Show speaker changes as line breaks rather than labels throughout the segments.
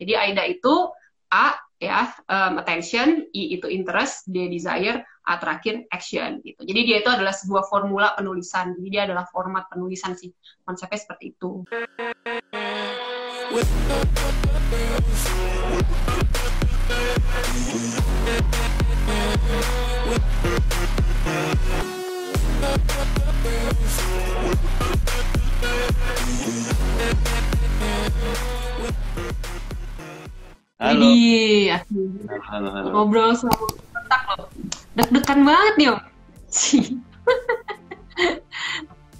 Jadi AIDA itu A ya, attention, I itu interest, D desire, A terakhir action gitu. Jadi dia itu adalah sebuah formula penulisan. Jadi dia adalah format penulisan sih. Konsepnya seperti itu.
Halo.
Widih,
Halo.
ngobrol sama kontak loh. Deg-degan banget nih Om.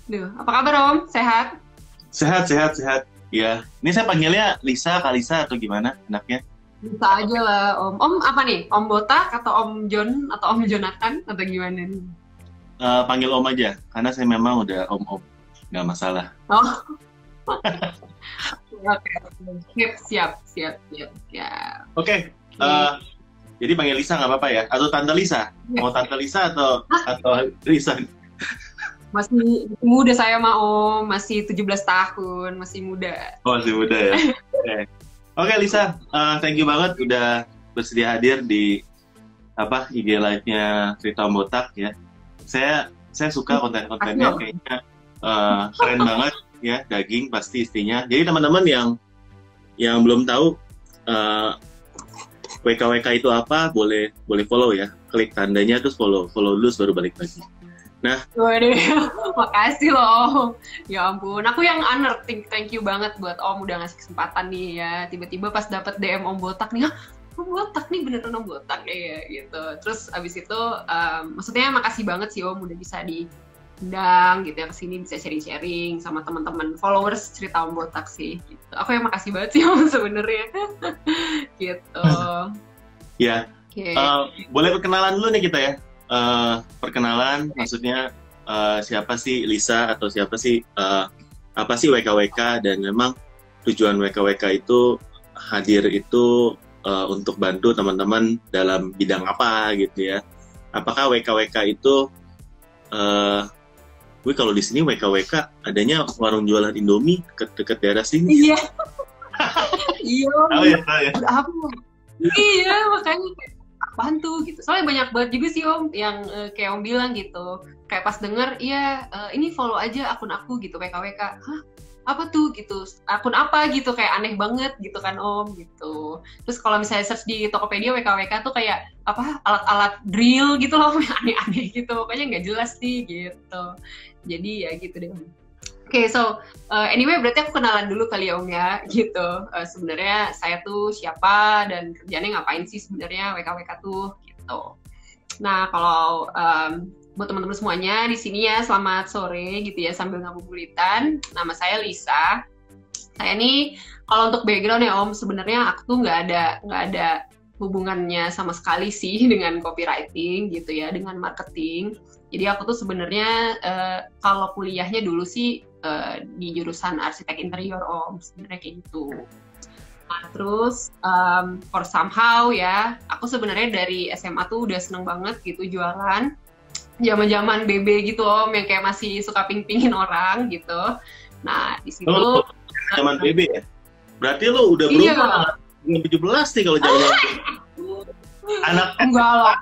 Duh, apa kabar Om? Sehat?
Sehat. Ya, ini saya panggilnya Lisa, Kak Lisa atau gimana enaknya?
Bisa aja lah Om. Om apa nih? Om Botak atau Om John atau Om Jonathan atau gimana nih?
Panggil Om aja, karena saya memang udah Om, nggak masalah.
Oh, oke. Siap.
Oke, jadi panggil Lisa nggak apa-apa ya? Atau Tante Lisa? Mau Tante Lisa atau Lisa?
Masih muda saya mah Om, masih 17 tahun, masih muda.
Oh, masih muda ya. Oke, Lisa, thank you banget udah bersedia hadir di IG live-nya Cerita Om Botak ya. Saya suka konten-kontennya, kayaknya keren banget ya, daging pasti istinya. Jadi teman-teman yang belum tahu WKWK itu apa, boleh follow ya, klik tandanya terus follow dulu baru balik lagi. Nah,
waduh, makasih loh Om. Ya ampun, aku yang honored, thank you banget buat Om udah ngasih kesempatan nih ya. Tiba-tiba pas dapet DM Om Botak nih, Om Botak nih beneran Om Botak ya gitu. Terus abis itu, maksudnya makasih banget sih Om udah bisa diundang gitu ya kesini, bisa sharing-sharing sama teman-teman followers Cerita Om Botak sih. Gitu. Aku yang makasih banget sih Om sebenarnya. Gitu.
Ya,
Okay.
Boleh perkenalan dulu nih kita ya. Perkenalan, maksudnya siapa sih Lisa atau siapa sih apa sih WKWK, dan memang tujuan WKWK itu hadir itu untuk bantu teman-teman dalam bidang apa gitu ya. Apakah WKWK itu kalau di sini WKWK adanya warung jualan Indomie deket daerah sini.
Iya. Iya.
Tahu ya.
Apa? Iya, makanya apaan tuh gitu. Soalnya banyak banget juga sih Om yang kayak Om bilang gitu. Kayak pas denger, iya ini follow aja akun aku gitu, WKWK. Hah? Apa tuh gitu? Akun apa gitu, kayak aneh banget gitu kan Om gitu. Terus kalau misalnya search di Tokopedia WKWK tuh kayak apa alat-alat drill gitu loh, aneh-aneh gitu. Pokoknya nggak jelas sih gitu. Jadi ya gitu deh. Oke, so anyway berarti aku kenalan dulu kali ya Om ya, gitu. Sebenarnya saya tuh siapa dan kerjanya ngapain sih sebenarnya WKWK tuh, gitu. Nah, kalau buat teman-teman semuanya di sini ya, selamat sore gitu ya sambil ngabuburitan. Nama saya Lisa. Saya nih kalau untuk background ya Om, sebenarnya aku tuh nggak ada hubungannya sama sekali sih dengan copywriting gitu ya, dengan marketing. Jadi aku tuh sebenarnya kalau kuliahnya dulu sih di jurusan arsitek interior Om, sebenarnya kayak gitu. Nah, terus for somehow ya, aku sebenarnya dari SMA tuh udah seneng banget gitu jualan. Zaman-zaman BB gitu Om, yang kayak masih suka ping-pingin orang gitu. Nah, di situ
zaman BB ya? Berarti lo udah berubah. Iya. 17 nih kalau jalan. Anak
enggak lah.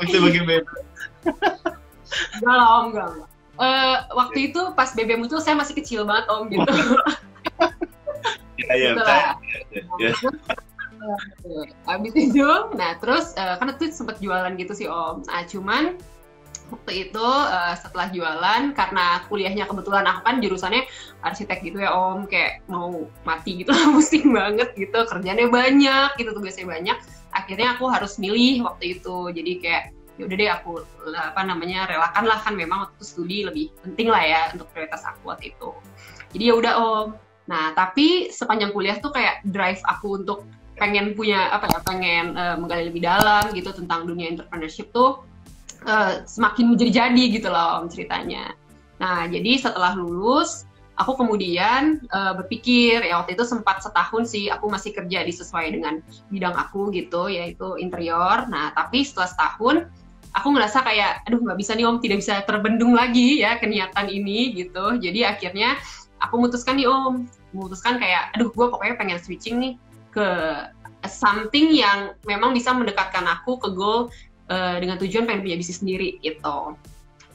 Bisa bagi BB.
Enggak lah Om, enggak. Waktu itu pas BB muncul saya masih kecil banget Om gitu.
Iya,
ya. Habis itu, nah terus kan itu sempat jualan gitu sih Om. Nah cuman waktu itu setelah jualan, karena kuliahnya kebetulan aku kan jurusannya arsitek gitu ya Om, kayak mau mati gitu, pusing banget gitu, kerjanya banyak gitu, tugasnya banyak. Akhirnya aku harus milih waktu itu, jadi kayak ya udah deh aku relakan lah, kan memang waktu studi lebih penting lah ya untuk prioritas aku waktu itu. Jadi ya udah Om. Nah tapi sepanjang kuliah tuh kayak drive aku untuk pengen punya pengen menggali lebih dalam gitu tentang dunia entrepreneurship tuh semakin menjadi-jadi gitu loh Om ceritanya. Nah jadi setelah lulus aku kemudian berpikir ya, waktu itu sempat setahun sih aku masih kerja di sesuai dengan bidang aku gitu, yaitu interior. Nah tapi setelah setahun aku ngerasa kayak, aduh nggak bisa nih Om, tidak bisa terbendung lagi ya keniatan ini gitu. Jadi akhirnya aku memutuskan nih Om, kayak, aduh gue pokoknya pengen switching nih ke something yang memang bisa mendekatkan aku ke goal dengan tujuan pengen punya bisnis sendiri gitu.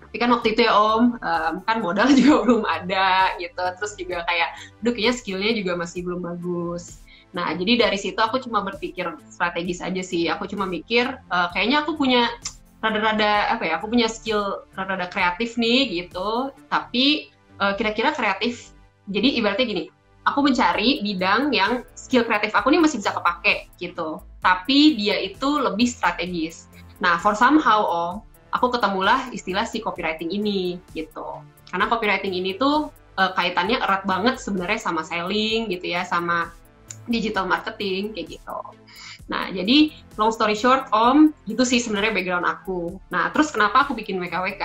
Tapi kan waktu itu ya Om, kan modal juga belum ada gitu, terus juga kayak, kayaknya skillnya juga masih belum bagus. Nah, jadi dari situ aku cuma berpikir strategis aja sih. Aku cuma mikir, kayaknya aku punya rada-rada aku punya skill rada-rada kreatif nih gitu. Tapi kira-kira kreatif. Jadi ibaratnya gini, aku mencari bidang yang skill kreatif aku nih masih bisa kepake gitu. Tapi dia itu lebih strategis. Nah, for somehow aku ketemulah istilah si copywriting ini gitu. Karena copywriting ini tuh kaitannya erat banget sebenarnya sama selling gitu ya, sama digital marketing kayak gitu. Nah, jadi long story short gitu sih sebenarnya background aku. Nah, terus kenapa aku bikin WKWK?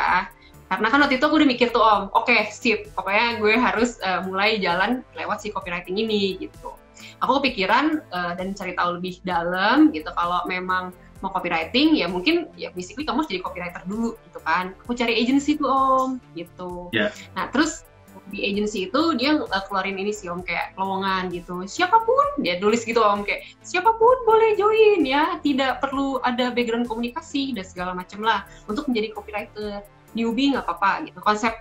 Karena kan waktu itu aku udah mikir tuh oke, sip, pokoknya gue harus mulai jalan lewat si copywriting ini gitu. Aku kepikiran dan cari tahu lebih dalam gitu, kalau memang mau copywriting ya mungkin ya basically kamu harus jadi copywriter dulu gitu kan. Aku cari agency tuh gitu. Yeah. Nah, terus di agency itu dia keluarin ini sih kayak lowongan gitu, siapapun dia tulis gitu kayak siapapun boleh join ya, tidak perlu ada background komunikasi dan segala macam lah untuk menjadi copywriter, newbie nggak apa-apa gitu. Konsep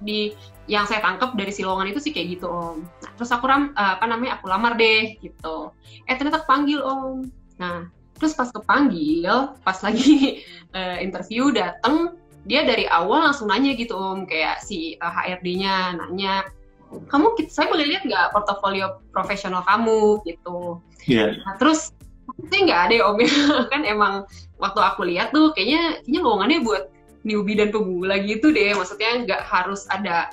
yang saya tangkap dari si lowongan itu sih kayak gitu Nah, terus aku aku lamar deh gitu, ternyata kepanggil Nah, terus pas kepanggil, pas lagi interview dateng, dia dari awal langsung nanya gitu kayak si HRD-nya nanya, saya boleh lihat nggak portofolio profesional kamu gitu. Yeah. Nah, terus saya nggak ada ya kan emang waktu aku lihat tuh kayaknya lowongannya buat newbie dan pemula gitu deh, maksudnya nggak harus ada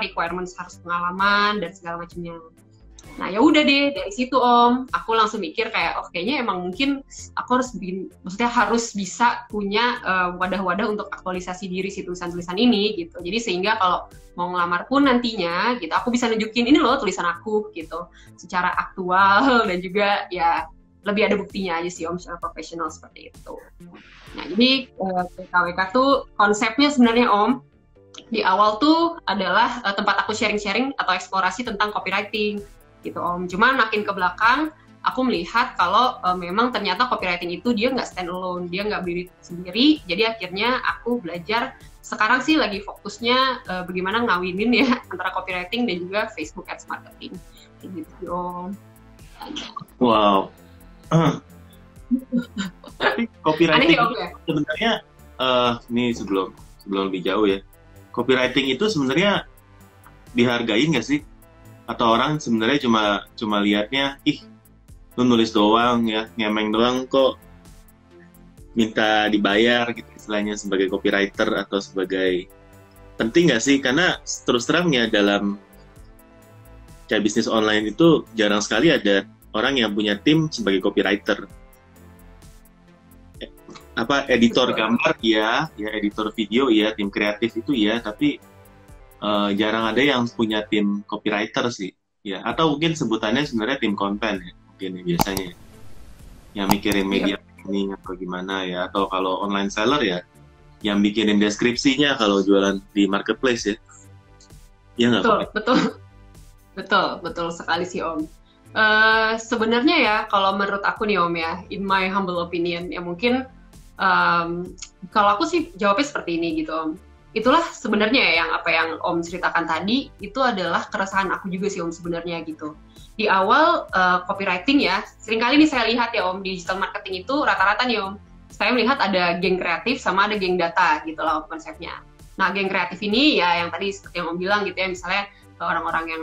requirements harus pengalaman dan segala macamnya. Nah, ya udah deh, dari situ aku langsung mikir kayak kayaknya emang mungkin aku harus bisa punya wadah-wadah untuk aktualisasi diri si tulisan-tulisan ini gitu. Jadi sehingga kalau mau ngelamar pun nantinya gitu, aku bisa nunjukin ini loh tulisan aku gitu, secara aktual dan juga ya lebih ada buktinya aja sih secara profesional seperti itu. Nah, jadi WKWK tuh konsepnya sebenarnya di awal tuh adalah tempat aku sharing-sharing atau eksplorasi tentang copywriting gitu Cuman makin ke belakang aku melihat kalau memang ternyata copywriting itu dia nggak stand alone, dia nggak berdiri sendiri. Jadi akhirnya aku belajar, sekarang sih lagi fokusnya bagaimana ngawinin ya antara copywriting dan juga Facebook Ads marketing gitu
Wow. Tapi copywriting sebenarnya ini sebelum lebih jauh ya, copywriting itu sebenarnya dihargain nggak sih? Atau orang sebenarnya cuma lihatnya, lu nulis doang ya, ngemeng doang kok minta dibayar gitu istilahnya sebagai copywriter atau sebagai, penting nggak sih? Karena terus terangnya dalam kayak bisnis online itu jarang sekali ada orang yang punya tim sebagai copywriter. Editor gambar ya editor video ya, tim kreatif itu ya, tapi jarang ada yang punya tim copywriter sih, ya. Atau mungkin sebutannya sebenarnya tim konten ya, mungkin ya, biasanya yang mikirin media planning atau gimana ya. Atau kalau online seller ya, yang bikinin deskripsinya kalau jualan di marketplace ya. Ya nggak?
Betul sekali sih sebenarnya ya, kalau menurut aku nih ya, in my humble opinion ya mungkin kalau aku sih jawabnya seperti ini gitu Itulah sebenarnya ya yang Om ceritakan tadi, itu adalah keresahan aku juga sih sebenarnya gitu. Di awal copywriting ya, seringkali nih saya lihat ya di digital marketing itu rata-rata nih saya melihat ada geng kreatif sama ada geng data gitu lah konsepnya. Nah, geng kreatif ini ya yang tadi seperti yang Om bilang gitu ya, misalnya orang-orang yang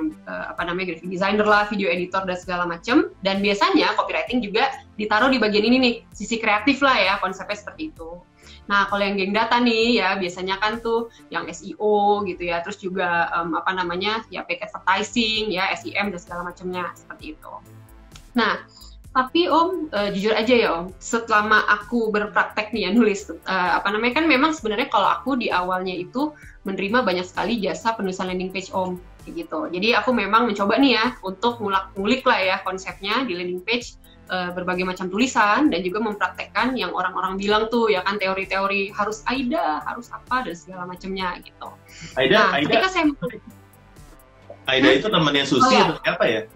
graphic designer lah, video editor dan segala macam. Dan biasanya copywriting juga ditaruh di bagian ini nih, sisi kreatif lah ya, konsepnya seperti itu. Nah, kalau yang geng data nih ya biasanya kan tuh yang SEO gitu ya, terus juga ya paid advertising ya, SEM dan segala macamnya seperti itu. Nah, tapi jujur aja ya setelah aku berpraktek nih ya nulis kan memang sebenarnya kalau aku di awalnya itu menerima banyak sekali jasa penulisan landing page kayak gitu. Jadi aku memang mencoba nih ya untuk ngulik lah ya konsepnya di landing page, berbagai macam tulisan dan juga mempraktekkan yang orang-orang bilang tuh ya kan, teori-teori harus AIDA, harus apa dan segala macamnya gitu.
AIDA itu temannya Susi atau siapa ya?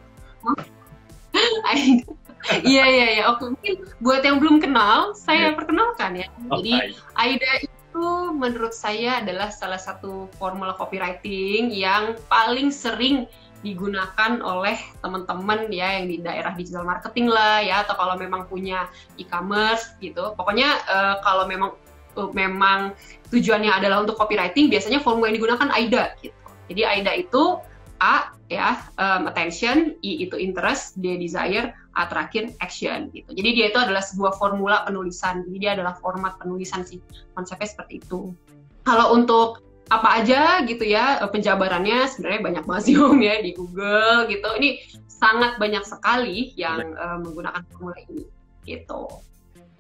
Iya, iya, iya. Oke, mungkin buat yang belum kenal, saya perkenalkan ya.
Oh,
Jadi, AIDA itu menurut saya adalah salah satu formula copywriting yang paling sering digunakan oleh teman-teman ya yang di daerah digital marketing lah ya, atau kalau memang punya e-commerce gitu. Pokoknya kalau memang tujuannya adalah untuk copywriting, biasanya formula yang digunakan AIDA gitu. Jadi AIDA itu A ya, attention, I itu interest, D desire, A terakhir action gitu. Jadi dia itu adalah sebuah formula penulisan. Jadi dia adalah format penulisan sih. Konsepnya seperti itu. Kalau untuk apa aja gitu ya penjabarannya sebenarnya banyak banget sih Om ya di Google gitu. Ini sangat banyak sekali yang menggunakan formula ini gitu.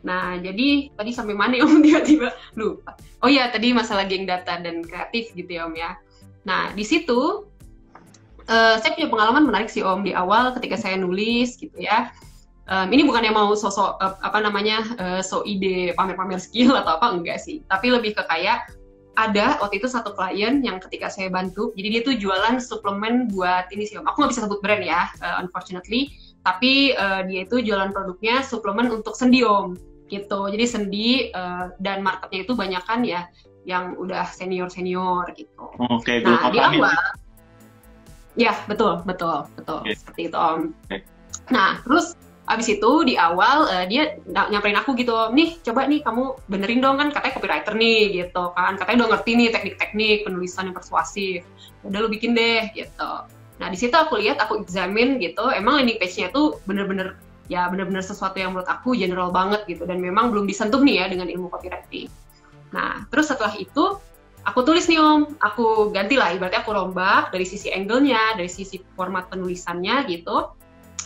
Nah, jadi tadi sampai mana Om tiba-tiba lupa. Oh ya, tadi masalah geng data dan kreatif gitu ya Om ya. Nah, di situ saya punya pengalaman menarik sih Om di awal ketika saya nulis gitu ya. Ini bukannya mau sosok so ide pamer-pamer skill atau apa, enggak sih. Tapi lebih ke kayak ada waktu itu satu klien yang ketika saya bantu, jadi dia tuh jualan suplemen buat ini sih Om. Aku nggak bisa sebut brand ya, unfortunately. Tapi dia itu jualan produknya suplemen untuk sendi Om, gitu. Jadi sendi dan marketnya itu banyakan ya yang udah senior gitu.
Oke,
nah di awal, ya betul, seperti itu Om. Nah terus abis itu di awal dia nyamperin aku gitu, nih coba nih kamu benerin dong, kan katanya copywriter nih gitu kan, katanya udah ngerti nih teknik-teknik penulisan yang persuasif, udah lu bikin deh gitu. Nah di situ aku lihat, aku examine gitu, emang landing page-nya tuh bener-bener sesuatu yang menurut aku general banget gitu, dan memang belum disentuh nih ya dengan ilmu copywriting. Nah terus setelah itu aku tulis nih Om, aku gantilah, ibaratnya aku rombak dari sisi angle-nya, dari sisi format penulisannya gitu.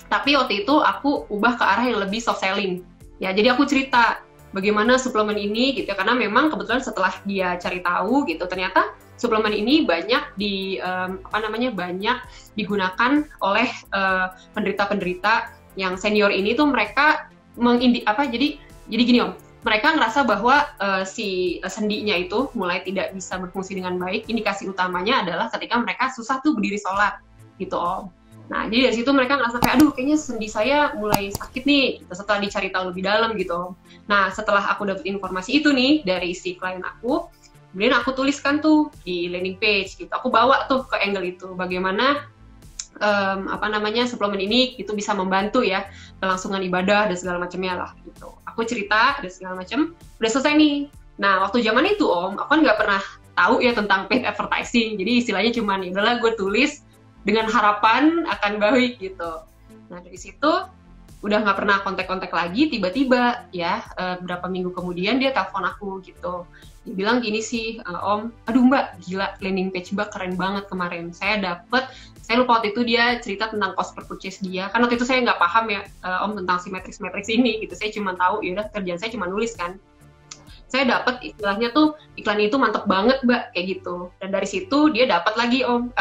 Tapi waktu itu aku ubah ke arah yang lebih soft selling. Ya, jadi aku cerita bagaimana suplemen ini gitu, karena memang kebetulan setelah dia cari tahu gitu, ternyata suplemen ini banyak banyak digunakan oleh penderita-penderita yang senior ini tuh mereka jadi gini Om, mereka ngerasa bahwa si sendinya itu mulai tidak bisa berfungsi dengan baik. Indikasi utamanya adalah ketika mereka susah tuh berdiri sholat gitu Om. Nah, jadi dari situ mereka ngerasa kayak, aduh kayaknya sendi saya mulai sakit nih, gitu, setelah dicari tahu lebih dalam gitu. Nah, setelah aku dapat informasi itu nih dari si klien aku, kemudian aku tuliskan tuh di landing page gitu. Aku bawa tuh ke angle itu, bagaimana suplemen ini itu bisa membantu ya kelangsungan ibadah dan segala macamnya lah gitu. Aku cerita dan segala macam, udah selesai nih. Nah, waktu zaman itu Om, aku kan nggak pernah tahu ya tentang paid advertising, jadi istilahnya cuman ya udahlah gue tulis dengan harapan akan baik gitu. Nah dari situ udah nggak pernah kontak-kontak lagi, tiba-tiba ya beberapa minggu kemudian dia telepon aku gitu. Dia bilang gini sih, Om, aduh Mbak, gila landing page Mbak keren banget kemarin. Saya lupa waktu itu dia cerita tentang cost per purchase dia. Kan waktu itu saya nggak paham ya Om tentang si matrix ini gitu. Saya cuma tahu ya udah kerjaan saya cuma nulis kan. Saya dapat istilahnya tuh iklan itu mantep banget Mbak kayak gitu, dan dari situ dia dapat lagi Om,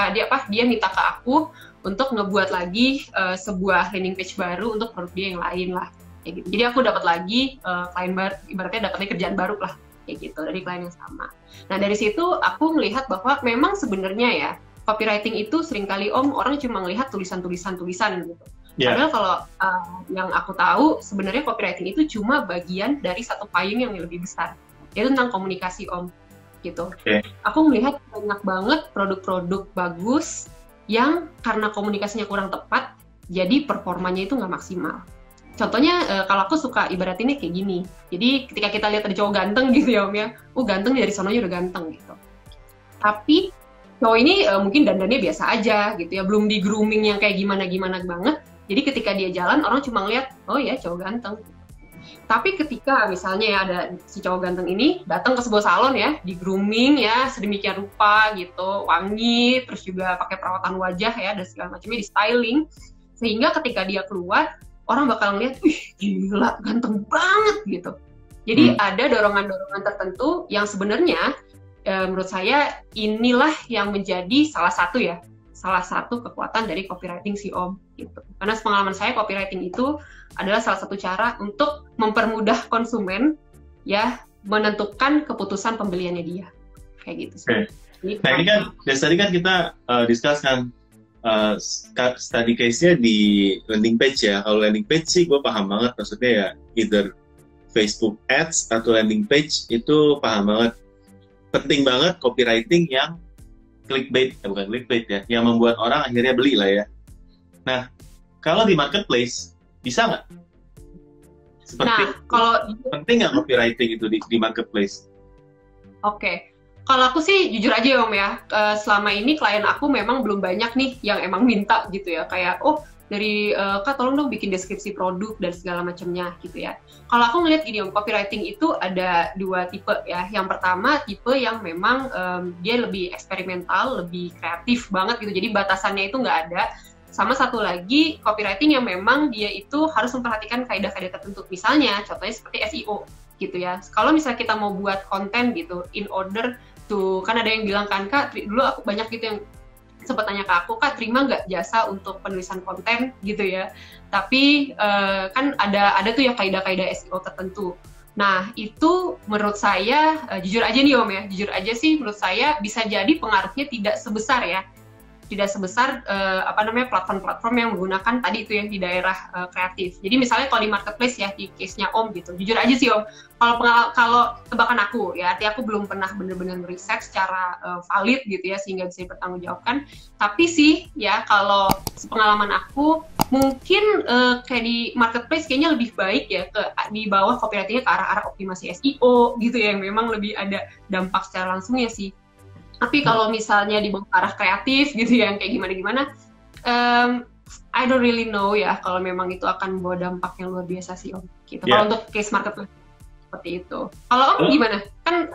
dia minta ke aku untuk ngebuat lagi sebuah landing page baru untuk produk dia yang lain lah kayak gitu. Jadi aku dapat lagi klien baru, ibaratnya dapatnya kerjaan baru lah kayak gitu dari klien yang sama. Nah dari situ aku melihat bahwa memang sebenarnya ya copywriting itu seringkali Om orang cuma melihat tulisan gitu. Yeah. Padahal kalau yang aku tahu sebenarnya copywriting itu cuma bagian dari satu payung yang lebih besar, yaitu tentang komunikasi Om, gitu. Okay. Aku melihat banyak banget produk-produk bagus yang karena komunikasinya kurang tepat, jadi performanya itu nggak maksimal. Contohnya kalau aku suka ibarat ini kayak gini, jadi ketika kita lihat ada cowok ganteng gitu ya Om ya, ganteng dari sononya udah ganteng gitu. Tapi cowok ini mungkin dandannya biasa aja gitu ya, belum di grooming yang kayak gimana banget. Jadi ketika dia jalan, orang cuma ngeliat, oh ya cowok ganteng. Tapi ketika misalnya ya ada si cowok ganteng ini datang ke sebuah salon ya, di grooming ya, sedemikian rupa gitu, wangi, terus juga pakai perawatan wajah ya, dan segala macamnya di styling, sehingga ketika dia keluar, orang bakal ngeliat, wih gila, ganteng banget gitu. Jadi ada dorongan-dorongan tertentu yang sebenarnya menurut saya inilah yang menjadi salah satu kekuatan dari copywriting si Om gitu. Karena pengalaman saya copywriting itu adalah salah satu cara untuk mempermudah konsumen ya menentukan keputusan pembeliannya dia. Kayak gitu sih.
Okay. Nah ini kan dari tadi kan kita discuss kan study case-nya di landing page ya. Kalau landing page sih gue paham banget, maksudnya ya either Facebook Ads atau landing page itu paham banget. Penting banget copywriting yang clickbait, bukan clickbait ya, yang membuat orang akhirnya beli lah ya. Nah, kalau di marketplace bisa nggak? Seperti
kalau
penting nggak copywriting itu di marketplace?
Oke. Kalau aku sih jujur aja ya Om ya, selama ini klien aku memang belum banyak nih yang emang minta gitu ya, kayak dari Kak tolong dong bikin deskripsi produk dan segala macamnya gitu ya. Kalau aku ngeliat gini Om, copywriting itu ada dua tipe ya. Yang pertama tipe yang memang dia lebih eksperimental, lebih kreatif banget gitu, jadi batasannya itu nggak ada. Sama satu lagi copywriting yang memang dia itu harus memperhatikan kaidah-kaidah tertentu. Misalnya contohnya seperti SEO gitu ya. Kalau misalnya kita mau buat konten gitu, in order to, kan ada yang bilang kan, Kak, dulu aku banyak gitu yang sempat tanya ke aku, Kak, terima nggak jasa untuk penulisan konten gitu ya. Tapi kan ada tuh ya kaidah-kaidah SEO tertentu. Nah, itu menurut saya, jujur aja nih Om ya, jujur aja sih menurut saya bisa jadi pengaruhnya tidak sebesar ya. Tidak sebesar platform-platform yang menggunakan tadi itu yang di daerah kreatif. Jadi misalnya kalau di marketplace ya, di case-nya Om gitu, jujur aja sih Om, kalau tebakan aku ya, artinya aku belum pernah benar-benar riset secara valid gitu ya, sehingga bisa dipertanggungjawabkan. Tapi sih ya, kalau sepengalaman aku, mungkin kayak di marketplace kayaknya lebih baik ya di bawah copywriting-nya ke arah optimasi SEO gitu ya, yang memang lebih ada dampak secara langsungnya sih. Tapi kalau misalnya di arah kreatif gitu ya, yang kayak gimana-gimana, I don't really know ya kalau memang itu akan membawa dampak yang luar biasa sih Om. Gitu. Yeah. Kalau untuk case marketplace seperti itu. Kalau Om gimana? Kan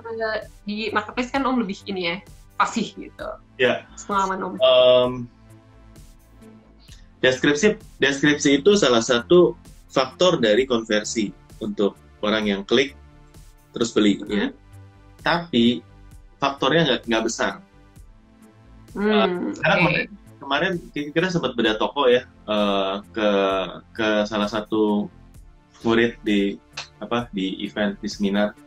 di marketplace kan Om lebih ini ya, fasih gitu.
Ya. Yeah.
Pengalaman Om.
Deskripsi itu salah satu faktor dari konversi untuk orang yang klik terus beli ya. Tapi faktornya nggak besar. Karena kemarin kita sempat beda toko ya, ke salah satu murid di event, di seminar.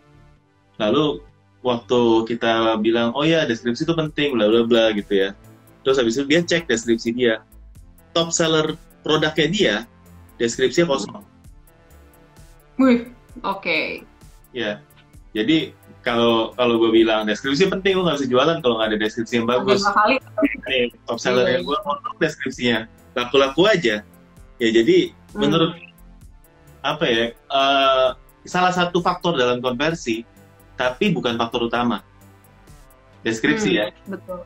Lalu waktu kita bilang, oh ya deskripsi itu penting, bla bla bla gitu ya. Terus habis itu dia cek deskripsi dia, top seller produknya dia, deskripsinya kosong.
Wih, oke.
Ya, jadi kalau gue bilang deskripsi penting, lo nggak bisa jualan kalau nggak ada deskripsi yang bagus. Nih, top seller yang gue potong deskripsinya, laku-laku aja. Ya jadi menurut salah satu faktor dalam konversi, tapi bukan faktor utama. Deskripsi ya.
Betul.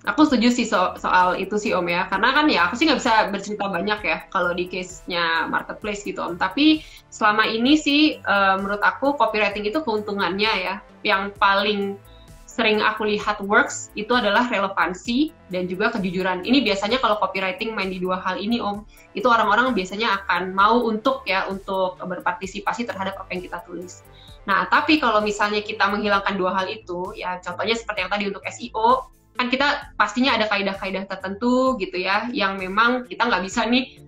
Aku setuju sih soal itu sih Om ya, karena kan ya aku sih nggak bisa bercerita banyak ya kalau di case-nya marketplace gitu Om. Tapi selama ini sih menurut aku copywriting itu keuntungannya ya, yang paling sering aku lihat works itu adalah relevansi dan juga kejujuran. Ini biasanya kalau copywriting main di dua hal ini Om, itu orang-orang biasanya akan mau untuk berpartisipasi terhadap apa yang kita tulis. Nah, tapi kalau misalnya kita menghilangkan dua hal itu, ya contohnya seperti yang tadi untuk SEO, kan kita pastinya ada kaidah-kaidah tertentu gitu ya, yang memang kita nggak bisa nih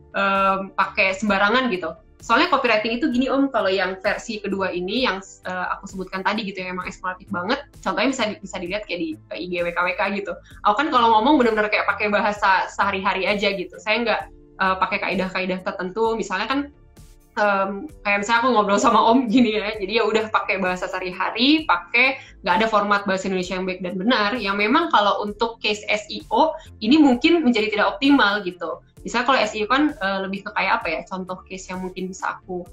pakai sembarangan gitu. Soalnya copywriting itu gini Om, kalau yang versi kedua ini yang aku sebutkan tadi gitu ya, emang eksploratif banget. Contohnya bisa dilihat kayak di IG WKWK gitu. Aku kan kalau ngomong benar-benar kayak pakai bahasa sehari-hari aja gitu. Saya nggak pakai kaidah-kaidah tertentu. Misalnya kan kayak misalnya aku ngobrol sama Om gini ya, jadi ya udah pakai bahasa sehari-hari, nggak ada format bahasa Indonesia yang baik dan benar, yang memang kalau untuk case SEO ini mungkin menjadi tidak optimal gitu. Misalnya kalau SEO kan lebih ke kayak apa ya, contoh case yang mungkin bisa aku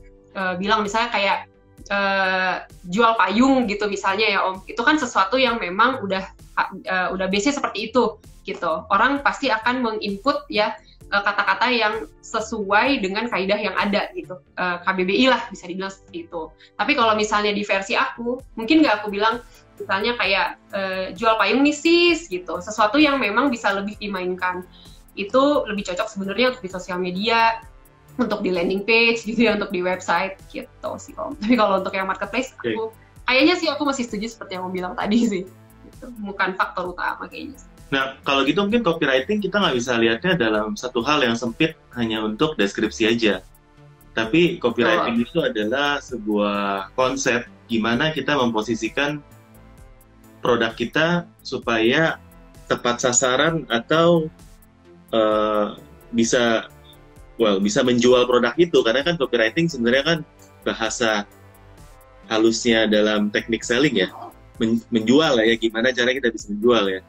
bilang, misalnya kayak jual payung gitu misalnya ya Om, itu kan sesuatu yang memang udah base-nya seperti itu gitu. Orang pasti akan menginput ya kata-kata yang sesuai dengan kaidah yang ada gitu, KBBI lah bisa dibilang seperti itu. Tapi kalau misalnya di versi aku, mungkin nggak aku bilang misalnya kayak jual payung nih sis gitu, sesuatu yang memang bisa lebih dimainkan. Itu lebih cocok sebenarnya untuk di sosial media, untuk di landing page gitu ya, untuk di website gitu sih Om. Tapi kalau untuk yang marketplace, aku kayaknya sih aku masih setuju seperti yang Om bilang tadi sih, gitu. Bukan faktor utama kayaknya sih.
Nah, kalau gitu mungkin copywriting kita nggak bisa lihatnya dalam satu hal yang sempit hanya untuk deskripsi aja. Tapi copywriting itu adalah sebuah konsep gimana kita memposisikan produk kita supaya tepat sasaran atau bisa bisa menjual produk itu, karena kan copywriting sebenarnya kan bahasa halusnya dalam teknik selling ya, menjual ya, gimana cara kita bisa menjual ya.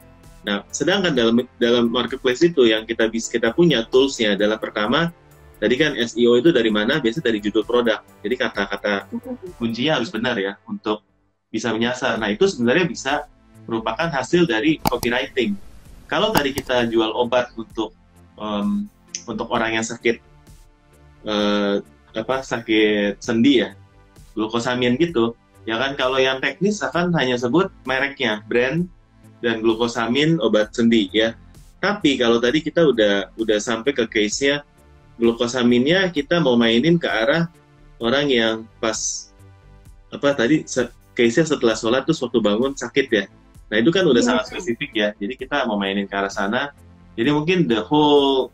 Nah, sedangkan dalam marketplace itu yang kita punya toolsnya adalah pertama, tadi kan SEO itu dari mana? Biasanya dari judul produk. Jadi kata-kata kuncinya harus benar ya untuk bisa menyasar. Nah, itu sebenarnya bisa merupakan hasil dari copywriting. Kalau tadi kita jual obat untuk orang yang sakit sakit sendi ya, glukosamin gitu, ya kan, kalau yang teknis akan hanya sebut mereknya, brand, dan glukosamin obat sendi ya. Tapi kalau tadi kita udah sampai ke case-nya, glukosaminnya kita mau mainin ke arah orang yang pas case-nya setelah sholat terus waktu bangun sakit ya. Nah, itu kan udah sangat spesifik ya. Jadi kita mau mainin ke arah sana. Jadi mungkin the whole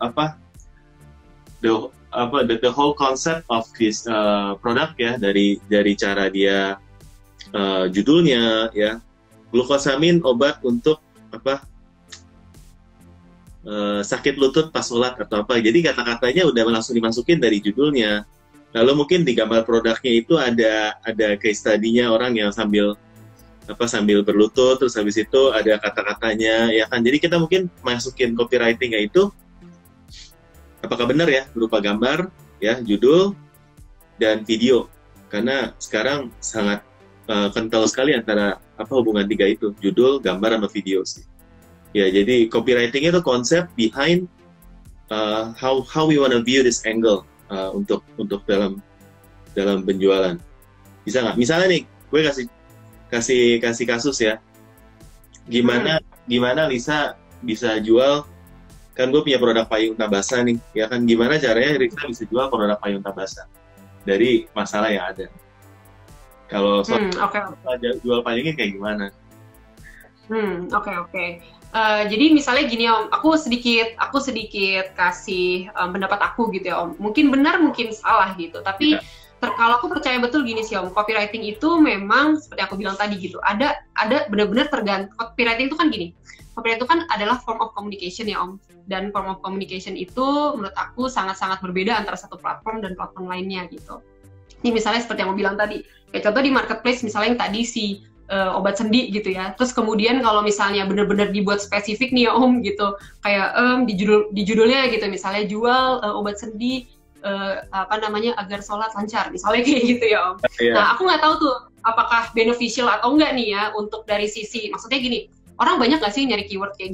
concept of this product ya, dari cara dia judulnya ya, glukosamin obat untuk sakit lutut pas sholat atau apa. Jadi kata-katanya udah langsung dimasukin dari judulnya. Lalu mungkin di gambar produknya itu ada case study-nya orang yang sambil berlutut, terus habis itu ada kata-katanya ya kan. Jadi kita mungkin masukin copywriting-nya itu apakah benar ya, berupa gambar ya, judul dan video. Karena sekarang sangat kental sekali antara hubungan tiga itu, judul, gambar, sama video sih. Ya, jadi copywriting itu konsep behind how we wanna view this angle untuk dalam penjualan. Bisa nggak? Misalnya nih, gue kasih kasus ya. Gimana Lisa bisa jual, kan gue punya produk payung tabasa nih, ya kan, gimana caranya Lisa bisa jual produk payung tabasa dari masalah yang ada. Kalau jual payungnya kayak gimana?
Oke. Jadi misalnya gini Om, aku sedikit kasih pendapat aku gitu ya Om. Mungkin benar, mungkin salah gitu. Tapi kalau aku percaya betul gini sih Om, copywriting itu memang seperti aku bilang tadi gitu. Ada benar-benar tergantung. Copywriting itu kan gini. Copywriting itu kan adalah form of communication ya Om. Dan form of communication itu menurut aku sangat-sangat berbeda antara satu platform dan platform lainnya gitu. Ini misalnya seperti yang aku bilang tadi. Kayak contoh di marketplace misalnya yang tadi obat sendi gitu ya. Terus kemudian kalau misalnya benar-benar dibuat spesifik nih ya Om gitu, kayak di judulnya gitu, misalnya jual obat sendi agar sholat lancar, misalnya kayak gitu ya Om. Nah, aku nggak tahu tuh apakah beneficial atau enggak nih ya untuk dari sisi, maksudnya gini, orang banyak nggak sih nyari keyword kayak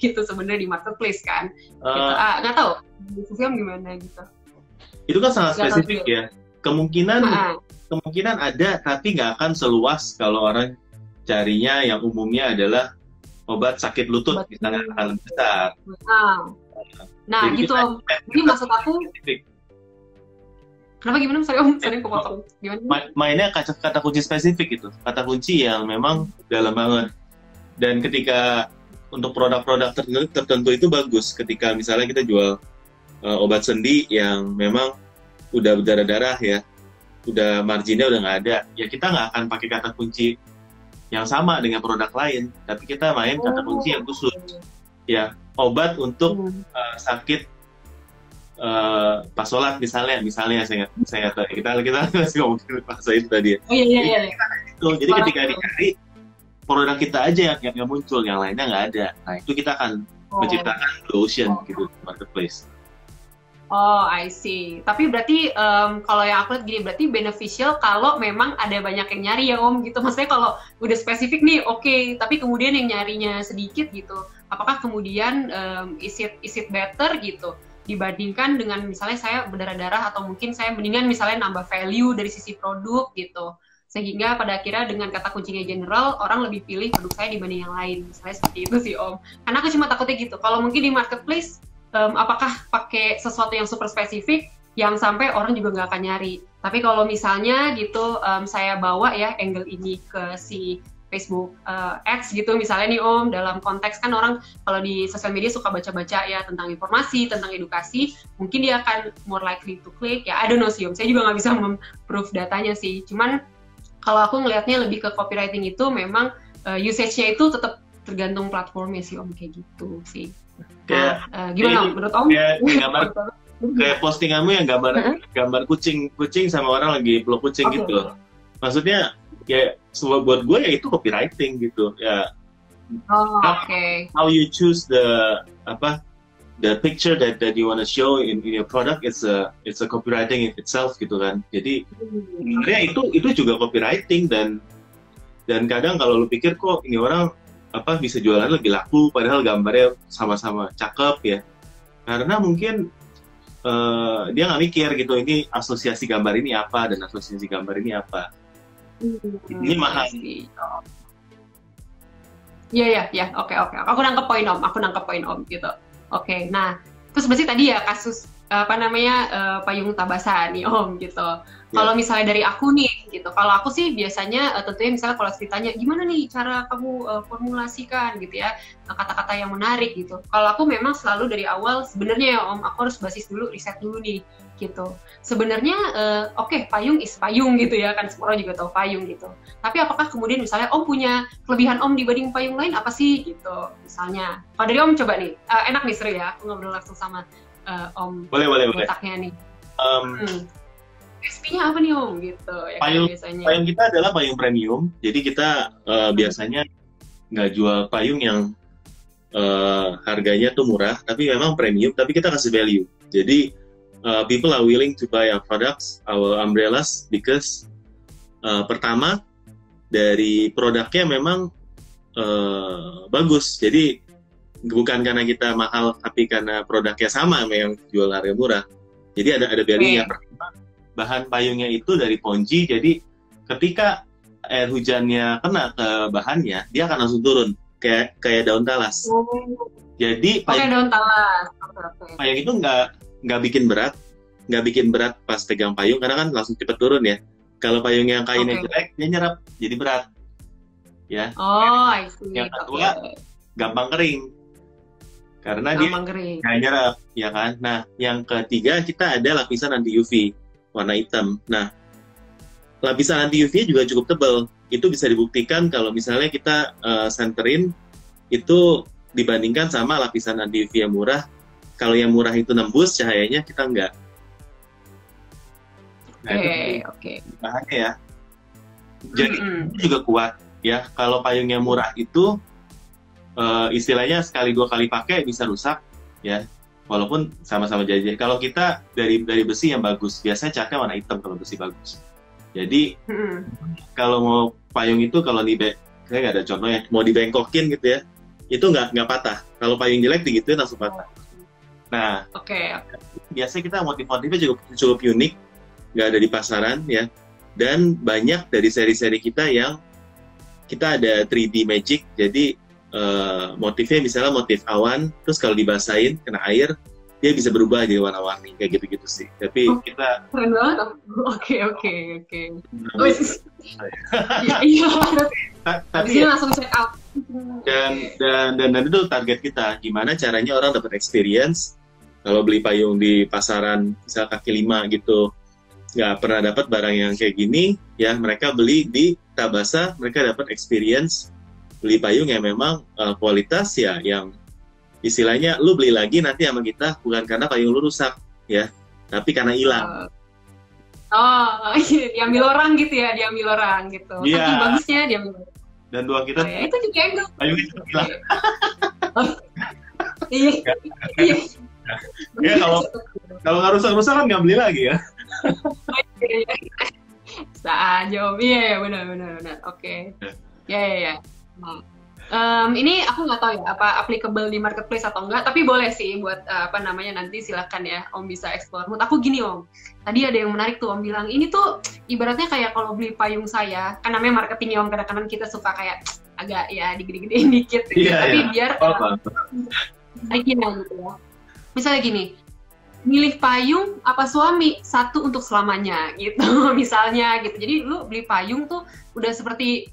gitu sebenarnya di marketplace kan? Nggak tahu, sisi Om gimana gitu.
Itu kan sangat spesifik ya. Kemungkinan ada, tapi nggak akan seluas kalau orang carinya yang umumnya adalah obat sakit lutut, misalnya hal besar.
Nah jadi gitu Om. Ini maksud aku. Kenapa gimana? Sorry Om, sering kepotong. Gimana?
Mainnya kata kunci spesifik itu, kata kunci yang memang dalam banget. Dan ketika untuk produk-produk tertentu itu bagus, ketika misalnya kita jual obat sendi yang memang udah berdarah-darah ya, udah marginnya udah nggak ada, ya kita nggak akan pakai kata kunci yang sama dengan produk lain, tapi kita main kata kunci yang khusus ya, obat untuk sakit pas sholat misalnya saya kita masih ngomongin bahasa itu tadi ya.
Iya.
Jadi ketika dicari produk kita aja yang muncul, yang lainnya nggak ada. Nah, itu kita akan menciptakan blue ocean gitu di marketplace.
Oh, I see. Tapi berarti kalau yang aku lihat gini, berarti beneficial kalau memang ada banyak yang nyari ya Om gitu. Maksudnya kalau udah spesifik nih, oke. Tapi kemudian yang nyarinya sedikit gitu, apakah kemudian is it better gitu dibandingkan dengan misalnya saya berdarah-darah, atau mungkin saya mendingan misalnya nambah value dari sisi produk gitu. Sehingga pada akhirnya dengan kata kuncinya general, orang lebih pilih produk saya dibanding yang lain. Misalnya seperti itu sih Om. Karena aku cuma takutnya gitu. Kalau mungkin di marketplace, apakah pakai sesuatu yang super spesifik yang sampai orang juga nggak akan nyari. Tapi kalau misalnya gitu saya bawa ya angle ini ke si Facebook Ads gitu misalnya nih Om, dalam konteks kan orang kalau di sosial media suka baca-baca ya tentang informasi, tentang edukasi, mungkin dia akan more likely to click ya. I don't know sih Om, saya juga nggak bisa memprove datanya sih. Cuman kalau aku ngelihatnya lebih ke copywriting itu memang usage-nya itu tetap tergantung platformnya sih Om, kayak gitu sih.
Kayak
Gimana Om? Menurut Om?
Kayak postinganmu yang gambar kucing sama orang lagi peluk kucing gitu. Maksudnya ya buat gue ya itu copywriting gitu ya. How you choose the picture that you want to show in your product, it's a copywriting in itself gitu kan. Jadi sebenarnya itu juga copywriting, dan kadang kalau lu pikir kok ini orang bisa jualan lebih laku padahal gambarnya sama-sama cakep ya, karena mungkin dia nggak mikir gitu, ini asosiasi gambar ini apa dan asosiasi gambar ini apa. Ini mahal.
Iya, oke. Aku nangkep poin Om gitu. Oke, nah terus berarti tadi ya kasus payung Tabasa nih Om gitu. Kalau misalnya dari aku nih gitu, kalau aku sih biasanya tentunya misalnya kalau ceritanya gimana nih cara kamu formulasikan gitu ya kata-kata yang menarik gitu. Kalau aku memang selalu dari awal sebenarnya ya Om, aku harus basis dulu, riset dulu nih gitu. Sebenarnya payung is payung gitu ya kan, semua orang juga tahu payung gitu. Tapi apakah kemudian misalnya Om punya kelebihan Om dibanding payung lain apa sih gitu misalnya. Kalau dari Om coba nih, enak nih seru ya, aku ngobrol langsung sama Om.
Boleh.
Botaknya nih. SP-nya apa nih Om gitu ya
payung,
kan, biasanya.
Payung kita adalah payung premium, jadi kita biasanya nggak jual payung yang harganya tuh murah, tapi memang premium, tapi kita kasih value. Jadi people are willing to buy our products, our umbrellas, because pertama dari produknya memang bagus. Jadi bukan karena kita mahal, tapi karena produknya sama yang jual harga murah. Jadi ada value-nya. Pertama, bahan payungnya itu dari ponji, jadi ketika air hujannya kena ke bahannya, dia akan langsung turun kayak daun talas. Jadi
daun talas.
Payung itu nggak bikin berat pas pegang payung, karena kan langsung cepet turun ya. Kalau payung yang kainnya jelek, dia nyerap jadi berat. Ya.
I see.
Yang kedua, gampang kering. Karena dia nggak nyerap, ya kan. Nah, yang ketiga kita ada lapisan anti UV warna hitam. Nah, lapisan anti UV juga cukup tebal. Itu bisa dibuktikan kalau misalnya kita senterin itu dibandingkan sama lapisan anti UV yang murah. Kalau yang murah itu nembus cahayanya, kita enggak.
Oke.
Bahannya ya. Jadi itu juga kuat ya. Kalau payung yang murah itu istilahnya sekali 2 kali pakai bisa rusak ya. Walaupun sama-sama jajah. Kalau kita dari besi yang bagus, biasanya catnya warna hitam kalau besi bagus. Jadi kalau mau payung itu kalau kayak nggak ada contohnya, mau dibengkokin gitu ya, itu nggak patah. Kalau payung jelek digituin langsung patah. Nah, biasanya kita motif-motifnya cukup unik, nggak ada di pasaran ya. Dan banyak dari seri-seri kita yang kita ada 3D magic, jadi motifnya misalnya motif awan, terus kalau dibasahin kena air dia bisa berubah jadi warna-warni kayak gitu-gitu sih. Tapi kita
keren banget. Oke. Iya. Tapi langsung check out.
Dan itu target kita. Gimana caranya orang dapat experience kalau beli payung di pasaran misal kaki 5 gitu, nggak pernah dapat barang yang kayak gini ya, mereka beli di Tabasa, mereka dapat experience beli payung yang memang kualitas ya, yang istilahnya lu beli lagi nanti sama kita bukan karena payung lu rusak ya, tapi karena hilang.
Diambil orang gitu. Saking bagusnya diambil.
Dan doa kita
itu juga enggak.
Payung itu hilang.
Iya.
Ya kalau nggak rusak kan nggak beli lagi ya.
Saja Om. Iya benar. Oke. Ya. Ini aku nggak tahu ya apa applicable di marketplace atau enggak, tapi boleh sih buat nanti silakan ya Om bisa explore. Menurut aku gini Om, tadi ada yang menarik tuh Om bilang ini tuh ibaratnya kayak kalau beli payung saya, kan namanya marketing ya Om, kadang-kadang kita suka kayak agak ya digede-gedein dikit gitu, tapi biar gitu ya. Misalnya gini, milih payung apa suami, satu untuk selamanya gitu misalnya gitu. Jadi lu beli payung tuh udah seperti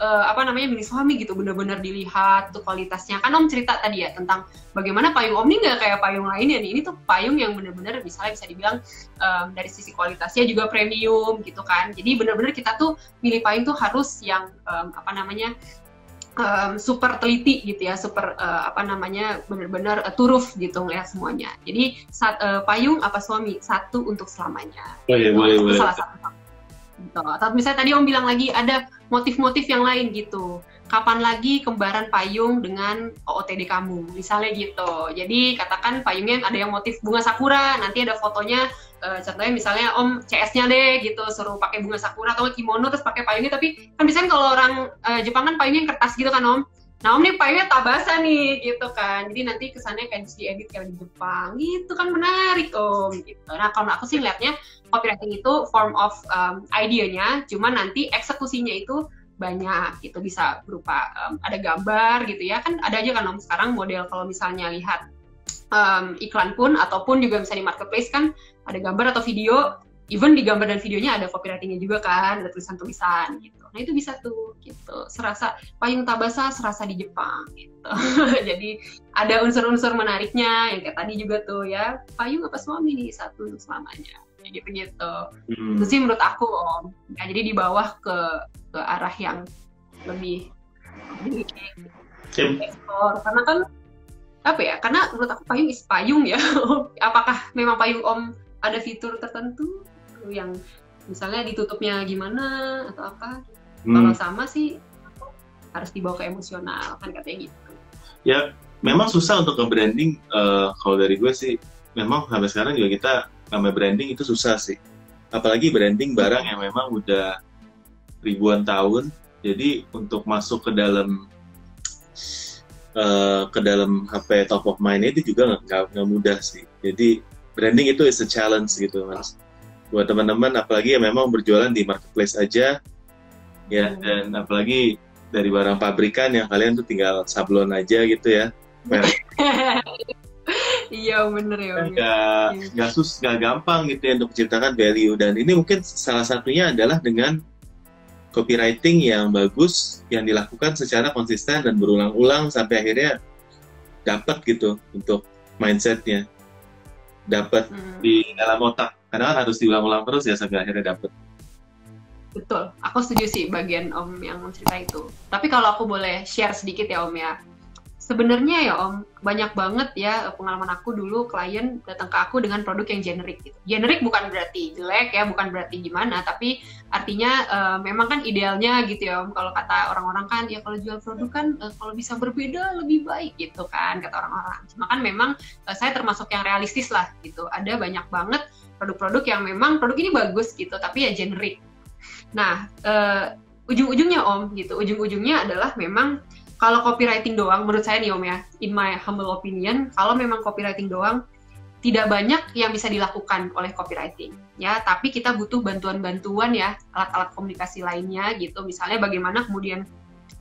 milih suami gitu, bener-bener dilihat tuh kualitasnya. Kan Om cerita tadi ya tentang bagaimana payung Om ini nggak kayak payung lainnya nih, ini tuh payung yang bener-bener misalnya bisa dibilang dari sisi kualitasnya juga premium gitu kan. Jadi bener-bener kita tuh milih payung tuh harus yang super teliti gitu ya, super apa namanya benar-benar turuf gitu ngeliat semuanya. Jadi payung apa suami satu untuk selamanya.
Boleh.
Salah satu. Gitu. Atau misalnya tadi Om bilang lagi ada motif-motif yang lain gitu. Kapan lagi kembaran payung dengan OOTD kamu, misalnya gitu. Jadi katakan payungnya ada yang motif bunga sakura, nanti ada fotonya, contohnya misalnya Om CS-nya deh gitu, suruh pakai bunga sakura atau kimono terus pakai payungnya, tapi kan biasanya kalau orang Jepang kan payungnya yang kertas gitu kan Om. Nah Om nih payungnya tabasa nih gitu kan, jadi nanti kesannya kayak diedit kayak di Jepang gitu kan, menarik Om gitu. Nah kalau aku sih lihatnya copywriting itu form of idenya, cuman nanti eksekusinya itu banyak gitu, bisa berupa ada gambar gitu ya, kan ada aja kan Om sekarang model kalau misalnya lihat iklan pun ataupun juga misalnya di marketplace kan ada gambar atau video, even di gambar dan videonya ada copywritingnya juga kan, ada tulisan-tulisan gitu. Nah itu bisa tuh gitu, serasa payung tabasa serasa di Jepang gitu. Jadi ada unsur-unsur menariknya yang kayak tadi juga tuh ya, payung apa suami nih satu untuk selamanya gitu-gitu. Itu sih menurut aku Om. Ya, jadi di bawah ke arah yang lebih ekspor, karena kan apa ya, karena menurut aku payung is payung ya. Apakah memang payung Om ada fitur tertentu yang misalnya ditutupnya gimana atau apa? Kalau sama sih harus dibawa ke emosional kan katanya gitu.
Ya memang susah untuk nge-branding, kalau dari gue sih memang sampai sekarang juga kita namanya branding itu susah sih, apalagi branding barang yang memang udah ribuan tahun. Jadi untuk masuk ke dalam HP top of mind itu juga nggak mudah sih. Jadi branding itu is a challenge gitu Mas, buat teman-teman apalagi yang memang berjualan di marketplace aja ya, dan apalagi dari barang pabrikan yang kalian tuh tinggal sablon aja gitu ya.
Iya bener ya.
Nggak gampang gitu ya untuk menciptakan value, dan ini mungkin salah satunya adalah dengan copywriting yang bagus yang dilakukan secara konsisten dan berulang-ulang sampai akhirnya dapat gitu untuk mindsetnya, dapat di dalam otak, karena kan harus diulang-ulang terus ya sampai akhirnya dapat.
Betul, aku setuju sih bagian Om yang cerita itu. Tapi kalau aku boleh share sedikit ya Om ya, sebenarnya ya Om, banyak banget ya pengalaman aku dulu klien datang ke aku dengan produk yang generik gitu. Generik bukan berarti jelek ya, bukan berarti gimana, tapi artinya memang kan idealnya gitu ya Om. Kalau kata orang-orang kan, ya kalau jual produk kan kalau bisa berbeda lebih baik gitu kan, kata orang-orang. Cuma kan memang saya termasuk yang realistis lah gitu. Ada banyak banget produk-produk yang memang produk ini bagus gitu, tapi ya generik. Nah, ujung-ujungnya Om gitu, ujung-ujungnya adalah memang kalau copywriting doang, menurut saya nih Om ya, in my humble opinion, kalau memang copywriting doang, tidak banyak yang bisa dilakukan oleh copywriting, ya. Tapi kita butuh bantuan-bantuan ya, alat-alat komunikasi lainnya gitu. Misalnya bagaimana kemudian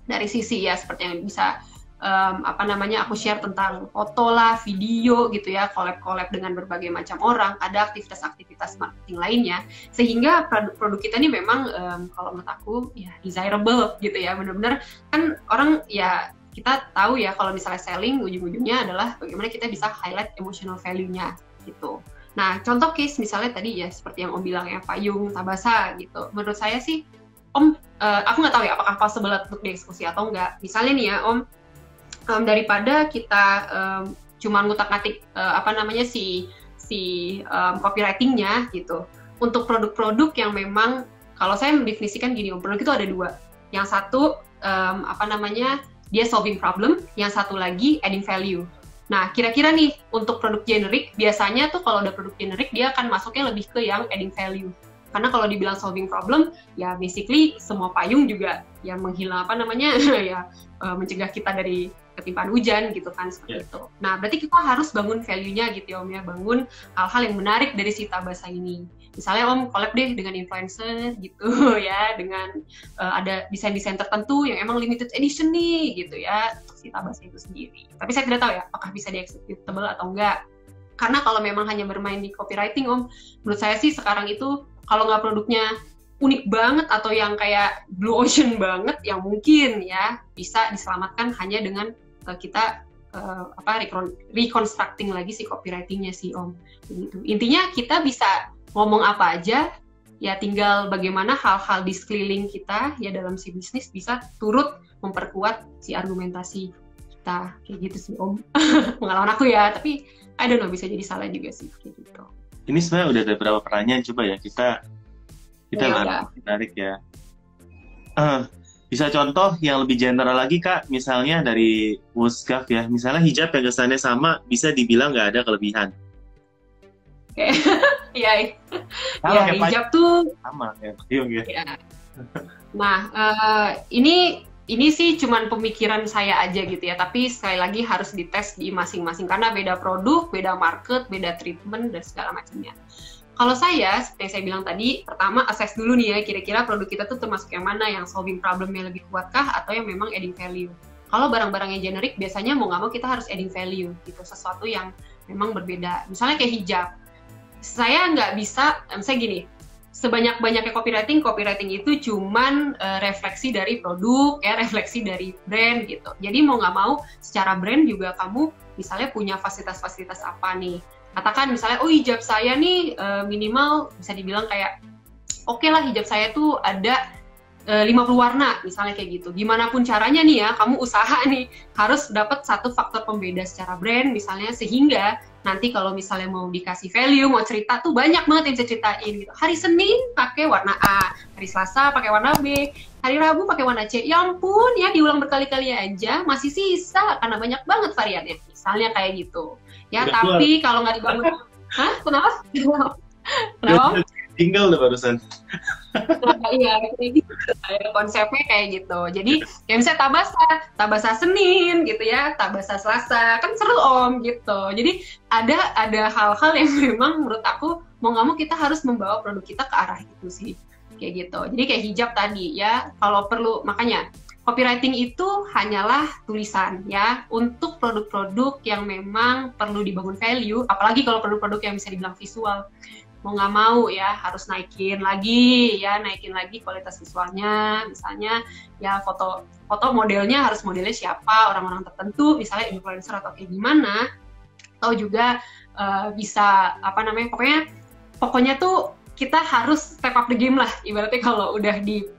dari sisi ya seperti yang bisa aku share tentang foto lah, video gitu ya, collab dengan berbagai macam orang, ada aktivitas-aktivitas marketing lainnya, sehingga produk kita ini memang kalau menurut aku ya desirable gitu ya, benar-benar kan orang ya, kita tahu ya kalau misalnya selling ujung-ujungnya adalah bagaimana kita bisa highlight emotional value-nya gitu. Nah contoh case misalnya tadi ya seperti yang Om bilang ya, payung tabasa gitu, menurut saya sih Om, aku nggak tahu ya apakah possible untuk dieksekusi atau enggak. Misalnya nih ya Om, daripada kita cuma ngutak-ngatik copywritingnya gitu, untuk produk-produk yang memang kalau saya mendefinisikan gini, produk itu ada dua. Yang satu dia solving problem, yang satu lagi adding value. Nah kira-kira nih untuk produk generik biasanya tuh kalau ada produk generik dia akan masuknya lebih ke yang adding value. Karena kalau dibilang solving problem, ya basically semua payung juga yang menghilang mencegah kita dari ketimpaan hujan gitu kan, seperti itu. Nah, berarti kita harus bangun value-nya gitu ya Om ya, bangun hal-hal yang menarik dari si tabasa ini. Misalnya Om collab deh dengan influencer gitu ya, dengan ada desain-desain tertentu yang emang limited edition nih gitu ya, untuk si tabasa itu sendiri. Tapi saya tidak tahu ya, apakah bisa di-executable atau enggak. Karena kalau memang hanya bermain di copywriting Om, menurut saya sih sekarang itu kalau nggak produknya unik banget atau yang kayak blue ocean banget, yang mungkin ya bisa diselamatkan hanya dengan kita reconstructing lagi si copywritingnya sih Om. Begitu. Intinya kita bisa ngomong apa aja, ya tinggal bagaimana hal-hal di sekeliling kita ya dalam si bisnis bisa turut memperkuat si argumentasi kita, kayak gitu sih Om. Pengalaman aku ya, tapi I don't know, bisa jadi salah juga sih kayak gitu.
Ini sebenarnya udah ada beberapa pertanyaan, coba ya kita
Ya,
menarik ya. Bisa contoh yang lebih general lagi Kak, misalnya dari Wuskaf ya, misalnya hijab yang kesannya sama bisa dibilang nggak ada kelebihan.
Iya,
Kalau
ya hijab tuh
sama ya. Iya.
ya. Nah, ini sih cuman pemikiran saya aja gitu ya, tapi sekali lagi harus dites di masing-masing karena beda produk, beda market, beda treatment dan segala macamnya. Kalau saya, seperti yang saya bilang tadi, pertama assess dulu nih ya, kira-kira produk kita tuh termasuk yang mana, yang solving problemnya lebih kuatkah, atau yang memang adding value. Kalau barang-barang yang generik, biasanya mau nggak mau kita harus adding value, gitu, sesuatu yang memang berbeda. Misalnya kayak hijab, saya nggak bisa, misalnya gini, sebanyak-banyaknya copywriting itu cuman refleksi dari produk, ya refleksi dari brand gitu. Jadi mau nggak mau, secara brand juga kamu misalnya punya fasilitas-fasilitas apa nih. Katakan misalnya, oh hijab saya nih minimal bisa dibilang kayak, oke lah hijab saya tuh ada 50 warna, misalnya kayak gitu. Gimana pun caranya nih ya, kamu usaha nih, harus dapat satu faktor pembeda secara brand, misalnya sehingga nanti kalau misalnya mau dikasih value, mau cerita tuh banyak banget yang bisa ceritain gitu. Hari Senin pakai warna A, hari Selasa pakai warna B, hari Rabu pakai warna C. Ya ampun ya, diulang berkali-kali aja, masih sisa karena banyak banget variannya. Misalnya kayak gitu. Ya, udah tapi kalau nggak dibangun, hah? Kenapa? Kenapa?
Tinggal udah barusan.
Nah, iya, konsepnya kayak gitu. Jadi, kayak misalnya Tabasa Senin gitu ya, Tabasa Selasa, kan seru Om gitu. Jadi, ada hal-hal yang memang menurut aku, mau nggak mau kita harus membawa produk kita ke arah itu sih. Kayak gitu. Jadi, kayak hijab tadi ya, kalau perlu, makanya, copywriting itu hanyalah tulisan ya untuk produk-produk yang memang perlu dibangun value, apalagi kalau produk-produk yang bisa dibilang visual. Mau nggak mau ya harus naikin lagi kualitas visualnya, misalnya ya foto modelnya harus modelnya siapa, orang-orang tertentu, misalnya influencer atau kayak gimana, atau juga bisa pokoknya tuh kita harus step up the game lah, ibaratnya kalau udah di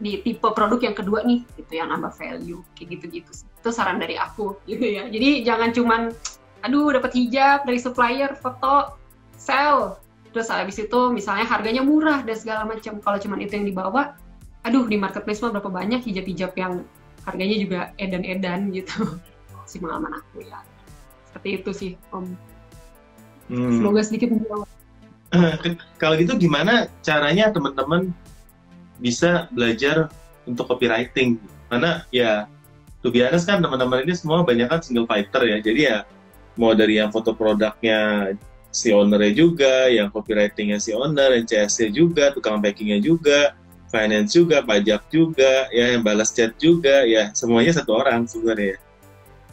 tipe produk yang kedua nih, gitu yang nambah value, kayak gitu-gitu sih. Itu saran dari aku, gitu ya. Jadi jangan cuman, aduh dapat hijab dari supplier, foto, sell, terus habis itu misalnya harganya murah dan segala macam. Kalau cuman itu yang dibawa, aduh di marketplace mah berapa banyak hijab-hijab yang harganya juga edan-edan gitu. Si pengalaman aku ya. Seperti itu sih, Om. Semoga sedikit menjawab.
Kalau gitu gimana caranya teman-teman bisa belajar untuk copywriting? Karena ya to be honest kan teman-teman ini semua banyak kan single fighter ya, jadi ya mau dari yang foto produknya si owner-nya juga, yang copywriting-nya si owner, yang CS-nya juga, tukang packingnya juga, finance juga, pajak juga, ya yang balas chat juga, ya semuanya satu orang sebenarnya.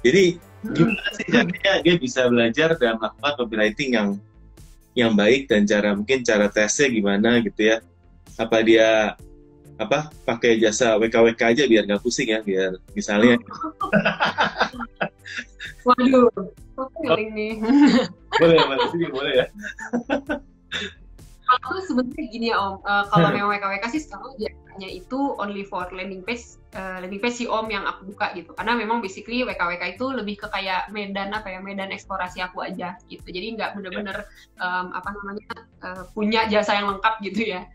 Jadi gimana sih caranya dia bisa belajar dan melakukan copywriting yang baik, dan mungkin cara tesnya gimana gitu ya? Apa dia pakai jasa WKWK aja biar nggak pusing ya, biar misalnya
waduh, feeling nih.
boleh ya.
Kalau sebenarnya gini ya Om, kalau memang WKWK sih sekarang biasanya itu only for landing page sih Om yang aku buka gitu, karena memang basically WKWK itu lebih ke kayak medan eksplorasi aku aja gitu, jadi nggak bener-bener punya jasa yang lengkap gitu ya.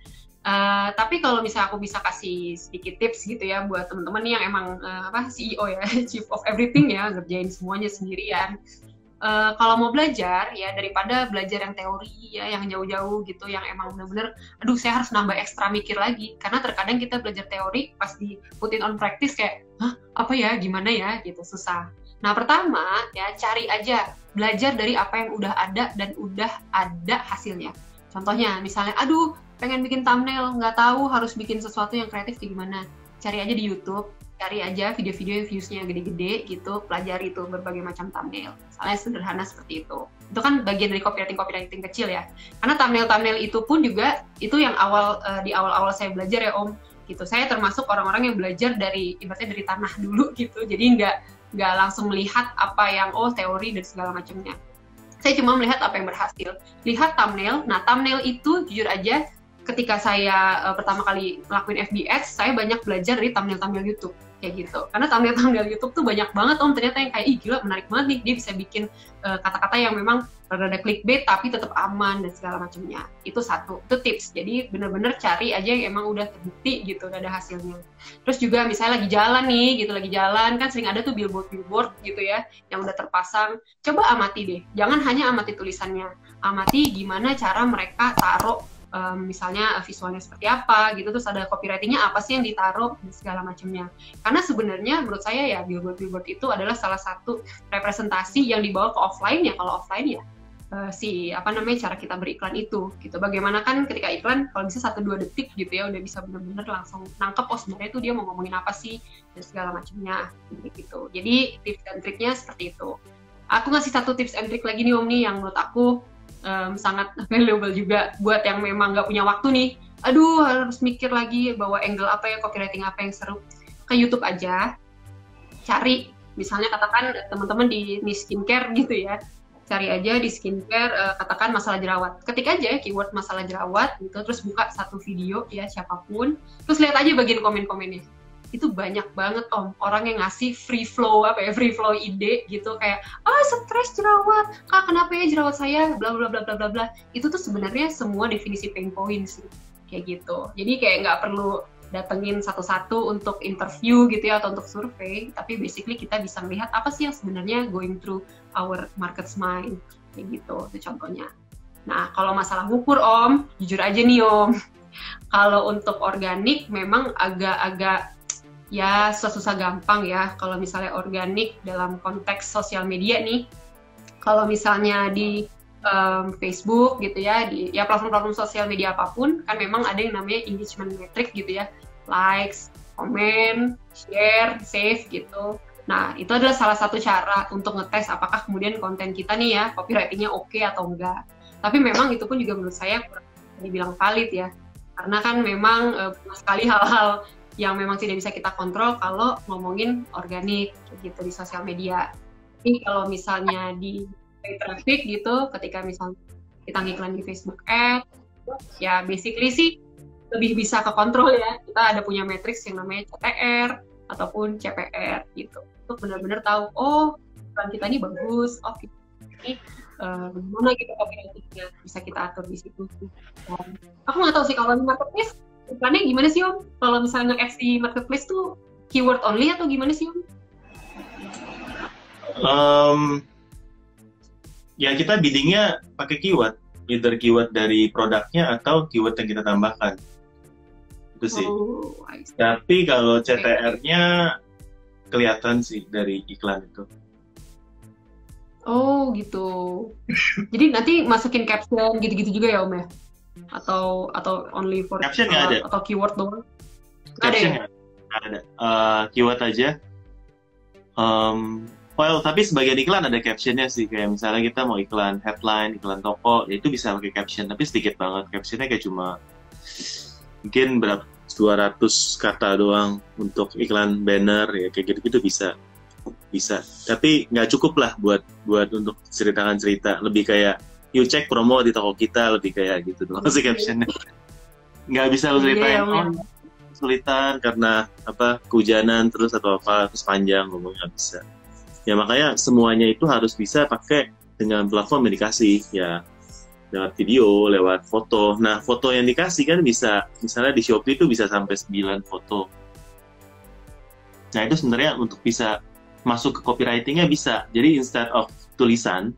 Tapi kalau misalnya aku bisa kasih sedikit tips gitu ya buat teman-teman yang emang CEO ya, Chief of Everything ya, ngerjain semuanya sendirian. Kalau mau belajar ya, daripada belajar yang teori ya, yang jauh-jauh gitu, yang emang bener-bener, aduh saya harus nambah ekstra mikir lagi, karena terkadang kita belajar teori pas di put in on practice kayak, apa ya, gimana ya, gitu, susah. Nah pertama ya, cari aja, belajar dari apa yang udah ada dan udah ada hasilnya. Contohnya misalnya, aduh pengen bikin thumbnail, nggak tahu harus bikin sesuatu yang kreatif gimana, cari aja di YouTube, cari aja video-video yang views-nya gede-gede gitu, pelajari tuh berbagai macam thumbnail, misalnya sederhana seperti itu kan bagian dari copywriting kecil ya, karena thumbnail itu pun juga, itu yang di awal-awal saya belajar ya Om, gitu, saya termasuk orang-orang yang belajar ibaratnya dari tanah dulu gitu, jadi nggak langsung melihat apa yang, teori dan segala macamnya, saya cuma melihat apa yang berhasil, lihat thumbnail, nah thumbnail itu jujur aja, ketika saya pertama kali ngelakuin FB Ads, saya banyak belajar dari thumbnail-thumbnail YouTube kayak gitu. Karena thumbnail-thumbnail YouTube tuh banyak banget ternyata yang kayak ih gila menarik banget nih, dia bisa bikin kata-kata yang memang rada clickbait tapi tetap aman dan segala macamnya. Itu satu, itu tips. Jadi bener-bener cari aja yang emang udah terbukti gitu, udah ada hasilnya. Terus juga misalnya lagi jalan nih gitu, lagi jalan kan sering ada tuh billboard gitu ya yang udah terpasang. Coba amati deh, jangan hanya amati tulisannya, amati gimana cara mereka taruh misalnya visualnya seperti apa gitu, terus ada copywritingnya apa sih yang ditaruh dan segala macamnya. Karena sebenarnya menurut saya ya billboard itu adalah salah satu representasi yang dibawa ke offline ya. Kalau offline ya cara kita beriklan itu gitu. Bagaimana kan ketika iklan kalau bisa 1-2 detik gitu ya udah bisa benar-benar langsung nangkep sebenarnya itu dia mau ngomongin apa sih dan segala macamnya gitu. Jadi tips dan triknya seperti itu. Aku ngasih satu tips and trick lagi nih Om nih yang menurut aku sangat valuable juga buat yang memang nggak punya waktu nih. Aduh, harus mikir lagi bawa angle apa ya, copywriting apa yang seru. Ke YouTube aja, cari. Misalnya katakan teman-teman di skincare gitu ya. Cari aja di skincare, katakan masalah jerawat. Ketik aja keyword masalah jerawat gitu, terus buka satu video ya siapapun. Terus lihat aja bagian komen-komennya. Itu banyak banget Om orang yang ngasih free flow ide gitu kayak stres jerawat Kak, kenapa ya jerawat saya bla bla bla bla bla bla. Itu tuh sebenarnya semua definisi pain point sih kayak gitu. Jadi kayak nggak perlu datengin satu-satu untuk interview gitu ya atau untuk survei, tapi basically kita bisa melihat apa sih yang sebenarnya going through our market's mind kayak gitu. Itu contohnya. Nah kalau masalah ngukur Om, jujur aja nih Om, kalau untuk organik memang agak-agak ya susah gampang ya. Kalau misalnya organik dalam konteks sosial media nih, kalau misalnya di Facebook gitu ya, di ya platform-platform sosial media apapun kan memang ada yang namanya engagement metric gitu ya, likes, comment, share, save gitu. Nah itu adalah salah satu cara untuk ngetes apakah kemudian konten kita nih ya copywritingnya oke atau enggak. Tapi memang itu pun juga menurut saya kurang dibilang valid ya, karena kan memang banyak sekali hal-hal yang memang tidak bisa kita kontrol kalau ngomongin organik gitu di sosial media. Tapi kalau misalnya di traffic gitu, ketika misalnya kita ngiklan di Facebook Ads, ya basically sih lebih bisa ke kontrol ya. Kita ada punya matriks yang namanya CTR ataupun CPR gitu. Untuk benar-benar tahu, iklan kita ini bagus, ini bagaimana gitu copywritingnya bisa kita atur di situ. Aku nggak tahu sih kalau di marketplace iklannya gimana sih Om? Kalau misalnya ads di marketplace tuh keyword only atau gimana sih Om?
Ya kita biddingnya pakai keyword, either keyword dari produknya atau keyword yang kita tambahkan. Itu sih. Tapi kalau CTR-nya kelihatan sih dari iklan itu.
Oh gitu. Jadi nanti masukin caption gitu-gitu juga ya Om ya? Atau only for
caption nggak ada
atau keyword doang?
Caption nggak ada. Keyword aja. Well, tapi sebagian iklan ada captionnya sih, kayak misalnya kita mau iklan headline, iklan toko, ya itu bisa pakai caption, tapi sedikit banget. Captionnya kayak cuma mungkin 200 kata doang untuk iklan banner ya kayak gitu-gitu bisa. Tapi nggak cukup lah buat untuk ceritakan cerita. Lebih kayak you cek promo di toko kita, lebih kayak gitu doang sih captionnya. Nggak bisa lu ceritain kesulitan karena kehujanan terus atau apa terus panjang ngomongnya, nggak bisa. Ya makanya semuanya itu harus bisa pakai dengan platform yang dikasih ya, lewat video, lewat foto. Nah foto yang dikasih kan bisa, misalnya di Shopee itu bisa sampai 9 foto. Nah itu sebenarnya untuk bisa masuk ke copywritingnya bisa. Jadi instead of tulisan,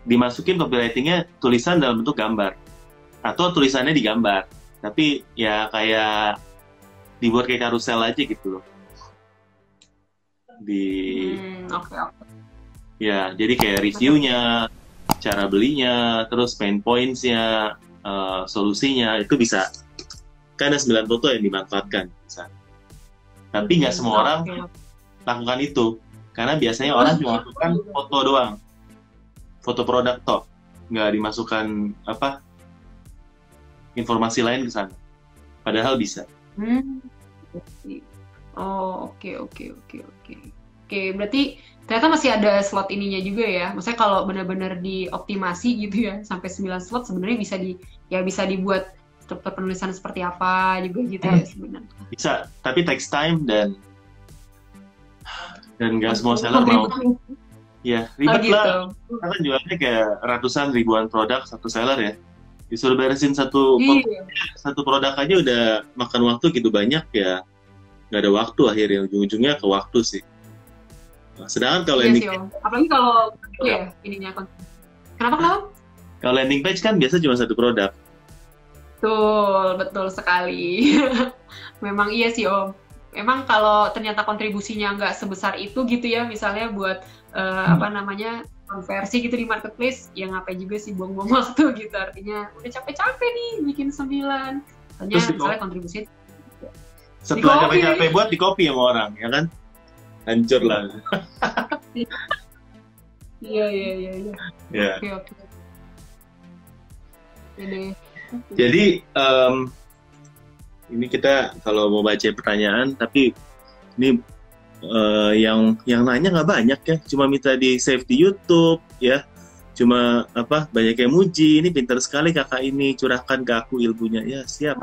dimasukin copywritingnya tulisan dalam bentuk gambar atau tulisannya digambar, tapi ya kayak dibuat kayak karusel aja gitu loh ya, jadi kayak reviewnya, cara belinya, terus pain points-nya, solusinya itu bisa kan ada 9 foto yang dimanfaatkan bisa. Tapi nggak semua orang lakukan itu karena biasanya orang cuma lakukan foto doang, foto produk toh, nggak dimasukkan informasi lain ke sana. Padahal bisa.
Oh, oke. Oke, berarti ternyata masih ada slot ininya juga ya. Maksudnya kalau benar-benar dioptimasi gitu ya, sampai 9 slot sebenarnya bisa dibuat struktur penulisan seperti apa juga gitu ya sebenarnya.
Bisa, tapi takes time dan nggak semua seller mau. Ya, ribet
gitu.
lah. Kita kan jualnya kayak ratusan ribuan produk satu seller ya. Disuruh beresin satu produk aja udah makan waktu gitu banyak ya. Nggak ada waktu akhirnya, ujung-ujungnya ke waktu sih. Nah, sedangkan kalau landing
page, apalagi kalau ininya kenapa?
Kalau landing page kan biasa cuma satu produk.
Betul sekali. Memang iya sih Om. Emang kalau ternyata kontribusinya nggak sebesar itu gitu ya, misalnya buat konversi gitu di marketplace, ya ngapain juga sih buang-buang waktu gitu. Artinya udah capek-capek nih bikin 9. Terus misalnya kontribusi
setelah capek-capek buat di copy sama orang, ya kan? Hancur lah.
Iya.
Ya.
Oke.
Jadi ini kita kalau mau baca pertanyaan, tapi ini yang nanya nggak banyak ya, cuma minta di save di YouTube ya, cuma banyak yang muji, ini pintar sekali kakak ini, curahkan ke aku ilmunya. Ya siap.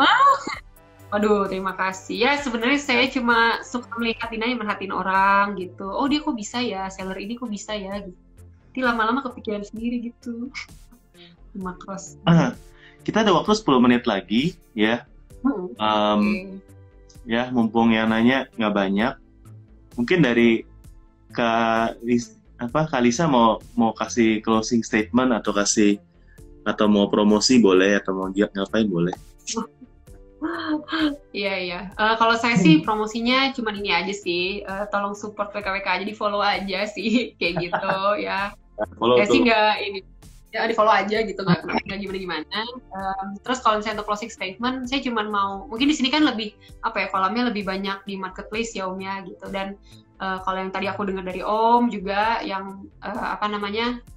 Waduh, terima kasih. Ya sebenarnya saya cuma suka merhatiin orang gitu. Oh dia kok bisa ya, seller ini kok bisa ya gitu. Jadi lama-lama kepikiran sendiri gitu. Terima kasih.
Kita ada waktu 10 menit lagi ya. Ya mumpung yang nanya nggak banyak, mungkin dari Kak Lisa mau kasih closing statement atau mau promosi boleh, atau mau ngapain boleh.
Iya. Kalau saya sih promosinya cuma ini aja sih, tolong support WKWK aja, di follow aja sih kayak gitu ya. Saya sih nggak ini. Ya di follow aja gitu, nggak gimana. Terus kalau misalnya untuk closing statement, saya cuma mau, mungkin di sini kan lebih kolamnya lebih banyak di marketplace ya Om ya gitu. Dan kalau yang tadi aku dengar dari Om juga, yang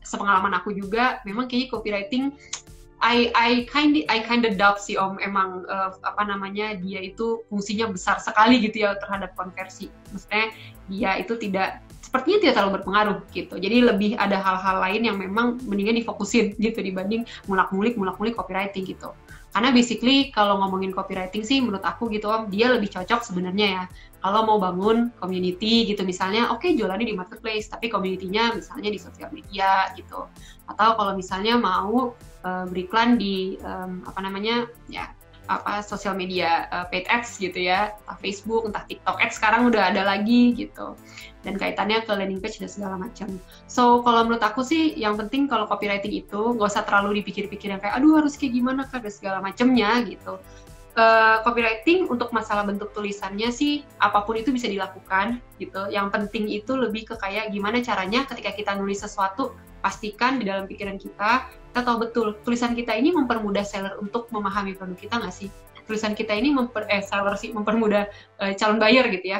sepengalaman aku juga, memang kayaknya copywriting I kind of doubt sih Om, emang dia itu fungsinya besar sekali gitu ya terhadap konversi. Maksudnya dia itu sepertinya tidak terlalu berpengaruh gitu. Jadi lebih ada hal-hal lain yang memang mendingan difokusin gitu dibanding mulak-mulik copywriting gitu. Karena basically kalau ngomongin copywriting sih menurut aku gitu Om, dia lebih cocok sebenarnya ya kalau mau bangun community gitu, misalnya jualannya di marketplace tapi community-nya misalnya di sosial media gitu. Atau kalau misalnya mau beriklan di sosial media, paid ads gitu ya, entah Facebook, entah TikTok ads sekarang udah ada lagi gitu, dan kaitannya ke landing page dan segala macam. So kalau menurut aku sih yang penting kalau copywriting itu nggak usah terlalu dipikir-pikir yang kayak aduh harus kayak gimana kan dan segala macamnya gitu. Copywriting untuk masalah bentuk tulisannya sih apapun itu bisa dilakukan gitu. Yang penting itu lebih ke kayak gimana caranya ketika kita nulis sesuatu, pastikan di dalam pikiran kita tahu betul tulisan kita ini mempermudah seller untuk memahami produk kita nggak sih? Tulisan kita ini mempermudah calon buyer gitu ya.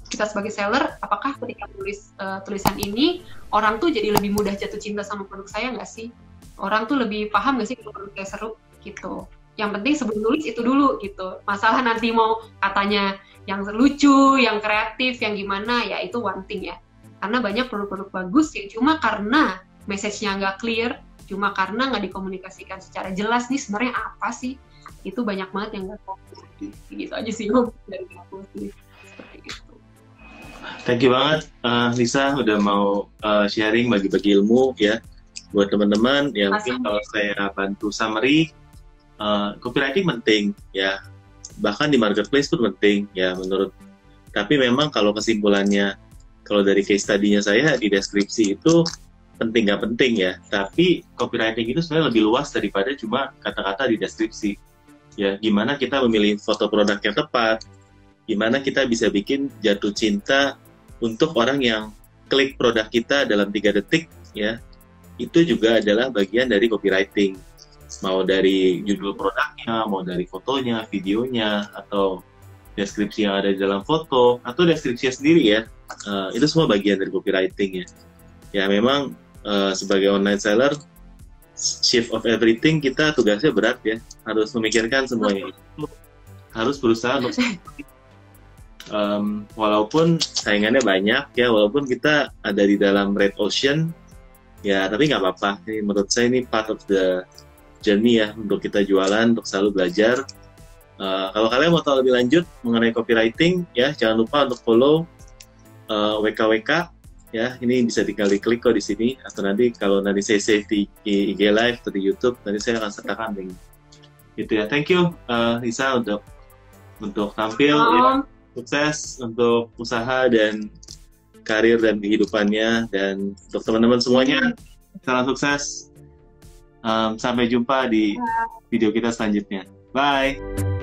Kita sebagai seller, apakah ketika tulis tulisan ini orang tuh jadi lebih mudah jatuh cinta sama produk saya nggak sih? Orang tuh lebih paham nggak sih kalau produk saya seru gitu? Yang penting sebelum nulis itu dulu gitu. Masalah nanti mau katanya yang lucu, yang kreatif, yang gimana, ya itu one thing ya. Karena banyak produk-produk bagus yang cuma karena message-nya nggak clear, cuma karena nggak dikomunikasikan secara jelas nih sebenarnya apa sih, itu banyak banget yang nggak tahu. Gitu aja sih dari aku sih, seperti itu.
Thank you banget Lisa udah mau sharing, bagi-bagi ilmu ya buat teman-teman. Ya mungkin kalau saya bantu summary, copywriting penting ya, bahkan di marketplace pun penting ya menurut. Tapi memang kalau kesimpulannya, kalau dari case study-nya saya di deskripsi itu penting nggak penting ya, tapi copywriting itu sebenarnya lebih luas daripada cuma kata-kata di deskripsi ya. Gimana kita memilih foto produk yang tepat, gimana kita bisa bikin jatuh cinta untuk orang yang klik produk kita dalam 3 detik ya, itu juga adalah bagian dari copywriting. Mau dari judul produknya, mau dari fotonya, videonya, atau deskripsi yang ada di dalam foto, atau deskripsinya sendiri ya, itu semua bagian dari copywriting ya. Ya memang sebagai online seller, shift of everything, kita tugasnya berat ya, harus memikirkan semuanya itu, harus berusaha untuk Walaupun saingannya banyak ya, walaupun kita ada di dalam red ocean ya, tapi nggak apa-apa. Ini menurut saya ini part of the journey ya, untuk kita jualan, untuk selalu belajar. Kalau kalian mau tahu lebih lanjut mengenai copywriting ya, jangan lupa untuk follow WKWK ya. Ini bisa tinggal diklik kok di sini, atau nanti kalau nanti saya save di IG Live atau di YouTube, nanti saya akan sertakan link gitu ya. Thank you Lisa untuk tampil ya. Sukses untuk usaha dan karir dan kehidupannya, dan untuk teman-teman semuanya salam sukses. Sampai jumpa di video kita selanjutnya. Bye.